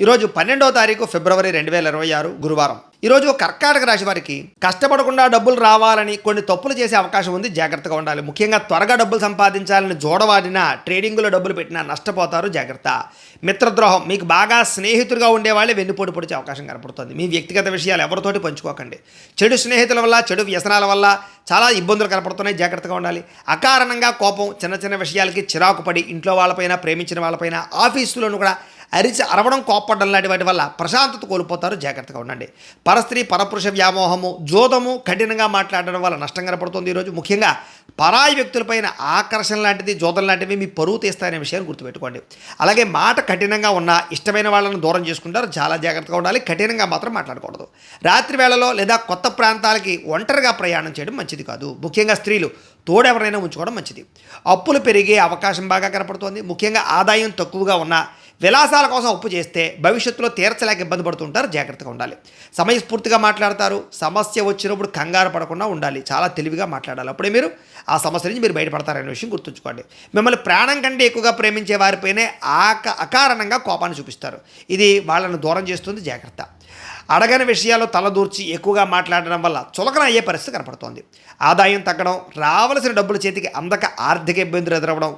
ఈరోజు 12వ తారీఖు ఫిబ్రవరి 2026 గురువారం. ఈరోజు కర్కాటక రాశి వారికి కష్టపడకుండా డబ్బులు రావాలని కొన్ని తప్పులు చేసే అవకాశం ఉంది. జాగ్రత్తగా ఉండాలి. ముఖ్యంగా త్వరగా డబ్బులు సంపాదించాలని జోడవాడినా, ట్రేడింగ్లో డబ్బులు పెట్టినా నష్టపోతారు. జాగ్రత్త. మిత్రద్రోహం, మీకు బాగా స్నేహితులుగా ఉండేవాళ్ళే వెన్నుపోటు పొడిచే అవకాశం కనపడుతుంది. మీ వ్యక్తిగత విషయాలు ఎవరితోటి పంచుకోకండి. చెడు స్నేహితుల వల్ల, చెడు వ్యసనాల వల్ల చాలా ఇబ్బందులు కనపడుతున్నాయి. జాగ్రత్తగా ఉండాలి. అకారణంగా కోపం, చిన్న చిన్న విషయాలకి చిరాకు పడి ఇంట్లో వాళ్ళపైన, ప్రేమించిన వాళ్ళపైన, ఆఫీసులోనూ కూడా అరవడం, కోప్పడడం లాంటి వాటి వల్ల ప్రశాంతత కోల్పోతారు. జాగ్రత్తగా ఉండండి. పరస్త్రీ పరపురుష వ్యామోహము, జోదము, కఠినంగా మాట్లాడడం వల్ల నష్టం కనపడుతుంది. ఈరోజు ముఖ్యంగా పరాయి వ్యక్తులపైన ఆకర్షణ లాంటిది, జోదం లాంటివి మీ పరువు తీస్తాయనే విషయాన్ని గుర్తుపెట్టుకోండి. అలాగే మాట కఠినంగా ఉన్న ఇష్టమైన వాళ్ళని దూరం చేసుకుంటారు. చాలా జాగ్రత్తగా ఉండాలి. కఠినంగా మాత్రం మాట్లాడకూడదు. రాత్రి వేళలో లేదా కొత్త ప్రాంతాలకి ఒంటరిగా ప్రయాణం చేయడం మంచిది కాదు. ముఖ్యంగా స్త్రీలు తోడెవరైనా ఉంచుకోవడం మంచిది. అప్పులు పెరిగే అవకాశం బాగా కనపడుతోంది. ముఖ్యంగా ఆదాయం తక్కువగా ఉన్న విలాసాల కోసం అప్పు చేస్తే భవిష్యత్తులో తీర్చలేక ఇబ్బంది పడుతుంటారు. జాగ్రత్తగా ఉండాలి. సమయస్ఫూర్తిగా మాట్లాడతారు. సమస్య వచ్చినప్పుడు కంగారు పడకుండా ఉండాలి. చాలా తెలివిగా మాట్లాడాలి. అప్పుడే మీరు ఆ సమస్య నుంచి మీరు బయటపడతారనే విషయం గుర్తుంచుకోండి. మిమ్మల్ని ప్రాణం కంటే ఎక్కువగా ప్రేమించే వారిపైనే అకారణంగా కోపాన్ని చూపిస్తారు. ఇది వాళ్ళను దూరం చేస్తుంది. జాగ్రత్త. అడగని విషయాల్లో తలదూర్చి ఎక్కువగా మాట్లాడడం వల్ల చులకన అయ్యే పరిస్థితి కనపడుతోంది. ఆదాయం తగ్గడం, రావలసిన డబ్బులు చేతికి అందక ఆర్థిక ఇబ్బందులు ఎదురవ్వడం,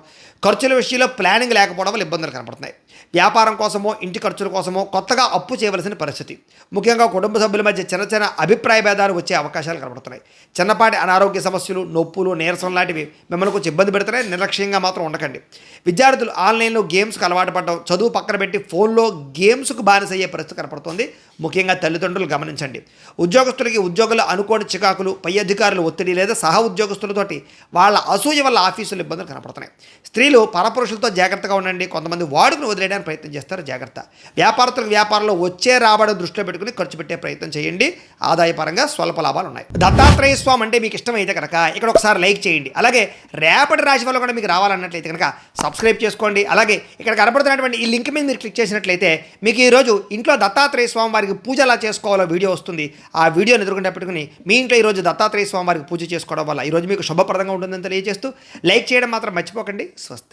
ఖర్చుల విషయంలో ప్లానింగ్ లేకపోవడం వల్ల ఇబ్బందులు కనపడుతున్నాయి. వ్యాపారం కోసమో, ఇంటి ఖర్చుల కోసమో కొత్తగా అప్పు చేయవలసిన పరిస్థితి. ముఖ్యంగా కుటుంబ సభ్యుల మధ్య చిన్న చిన్న అభిప్రాయ భేదాలు వచ్చే అవకాశాలు కనపడుతున్నాయి. చిన్నపాటి అనారోగ్య సమస్యలు, నొప్పులు, నీరసం లాంటివి మిమ్మల్ని కొంచెం ఇబ్బంది పెడుతున్నాయి. నిర్లక్ష్యంగా మాత్రం ఉండకండి. విద్యార్థులు ఆన్లైన్లో గేమ్స్కి అలవాటు పడడం, చదువు పక్కన పెట్టి ఫోన్లో గేమ్స్కు బానిసయ్యే పరిస్థితి కనపడుతుంది. ముఖ్యంగా తల్లిదండ్రులు గమనించండి. ఉద్యోగస్తులకి ఉద్యోగులు అనుకోని చికాకులు, పై అధికారులు ఒత్తిడి లేదా సహా ఉద్యోగస్తులతోటి వాళ్ళ అసూయ వల్ల ఆఫీసులు ఇబ్బందులు కనపడుతున్నాయి. స్త్రీలు పరపురుషులతో జాగ్రత్తగా ఉండండి. కొంతమంది వాడుకుని వదిలేయడానికి ప్రయత్నం చేస్తారు. జాగ్రత్త. వ్యాపారస్తులకు వ్యాపారంలో వచ్చే రాబడి దృష్టిలో పెట్టుకుని ఖర్చు పెట్టే ప్రయత్నం చేయండి. ఆదాయపరంగా స్వల్ప లాభాలు ఉన్నాయి. దత్తాత్రేయ స్వామి అంటే మీకు ఇష్టమైతే కనుక ఇక్కడ ఒకసారి లైక్ చేయండి. అలాగే రేపటి రాశి వల్ల కూడా మీకు రావాలన్నట్లయితే కనుక సబ్స్క్రైబ్ చేసుకోండి. అలాగే ఇక్కడ కనపడుతున్నటువంటి ఈ లింక్ మీద మీరు క్లిక్ చేసినట్లయితే మీకు ఈరోజు ఇంట్లో దత్తాత్రేయ స్వామి వారికి పూజ ఎలా చేసుకోవాలో వీడియో వస్తుంది. ఆ వీడియోని ఎదురుకుండా పెట్టుకుని మీ ఇంట్లో ఈరోజు దత్తాత్రేయ స్వామి వారికి పూజ చేసుకోవడం వల్ల ఈరోజు మీకు శుభప్రదంగా ఉంటుందని తెలియజేస్తూ లైక్ చేయడం మాత్రం మర్చిపోకండి. స్వస్తి.